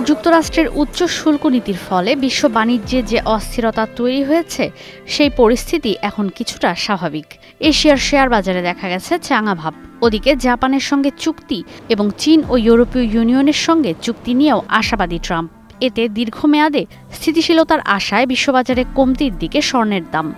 যুক্তরাষ্ট্রের উচ্চ শুল্ক নীতির ফলে বিশ্ব বাণিজ্যে যে অস্থিরতা তৈরি হয়েছে সেই পরিস্থিতি এখন কিছুটা স্বাভাবিক। এশিয়ার শেয়ার বাজারে দেখা গেছে চাঙা ভাব। ওদিকে জাপানের সঙ্গে চুক্তি এবং চীন ও ইউরোপীয় ইউনিয়নের সঙ্গে চুক্তি নিয়েও আশাবাদী ট্রাম্প। এতে দীর্ঘমেয়াদে স্থিতিশীলতার আশায় বিশ্ববাজারে কমতির দিকে স্বর্ণের দাম।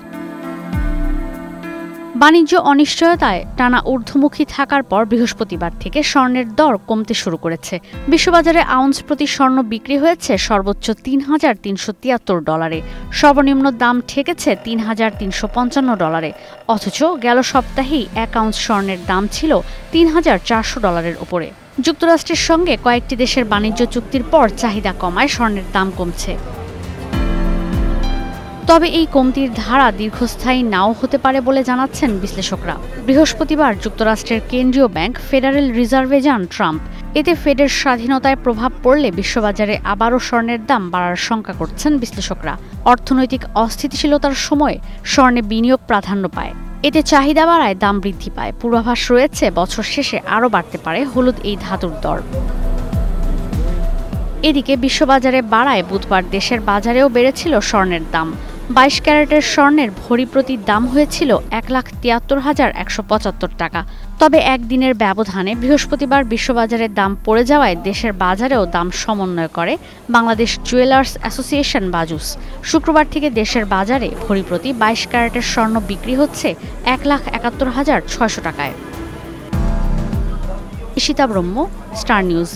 বাণিজ্য অনিশ্চয়তায় টানা ঊর্ধ্বমুখী থাকার পর বৃহস্পতিবার থেকে স্বর্ণের দর কমতে শুরু করেছে। বিশ্ববাজারে আউন্স প্রতি স্বর্ণ বিক্রি হয়েছে সর্বোচ্চ $৩,৩৭৩, সর্বনিম্ন দাম ঠেকেছে $৩,৩৫৫। অথচ গেল সপ্তাহেই এক আউন্স স্বর্ণের দাম ছিল $৩,৪০০ উপরে। যুক্তরাষ্ট্রের সঙ্গে কয়েকটি দেশের বাণিজ্য চুক্তির পর চাহিদা কমায় স্বর্ণের দাম কমছে। তবে এই কমতির ধারা দীর্ঘস্থায়ী নাও হতে পারে বলে জানাচ্ছেন বিশ্লেষকরা। বৃহস্পতিবার যুক্তরাষ্ট্রের কেন্দ্রীয় ব্যাংক ফেডারেল রিজার্ভে যান ট্রাম্প। এতে ফেডের স্বাধীনতায় প্রভাব পড়লে বিশ্ববাজারে আবারও স্বর্ণের দাম বাড়ার শঙ্কা করছেন বিশ্লেষকরা। অর্থনৈতিক অস্থিতিশীলতার সময় স্বর্ণে বিনিয়োগ প্রাধান্য পায়। এতে চাহিদা বাড়ায়, দাম বৃদ্ধি পায়। পূর্বাভাস রয়েছে বছর শেষে আরও বাড়তে পারে হলুদ এই ধাতুর দর। এদিকে বিশ্ববাজারে বাড়ায় বুধবার দেশের বাজারেও বেড়েছিল স্বর্ণের দাম। 22 ক্যারেটের স্বর্ণের ভরি প্রতি দাম হয়েছিল $1,73,175 টাকা। তবে একদিনের ব্যবধানে বৃহস্পতিবার বিশ্ববাজারের দাম পড়ে যাওয়ায় দেশের বাজারেও দাম সমন্বয় করে বাংলাদেশ জুয়েলার্স অ্যাসোসিয়েশন বাজুস। শুক্রবার থেকে দেশের বাজারে ভরি প্রতি 22 ক্যারেটের স্বর্ণ বিক্রি হচ্ছে $1,71,600 টাকায়। ঈশিতা ব্রহ্ম, স্টার নিউজ।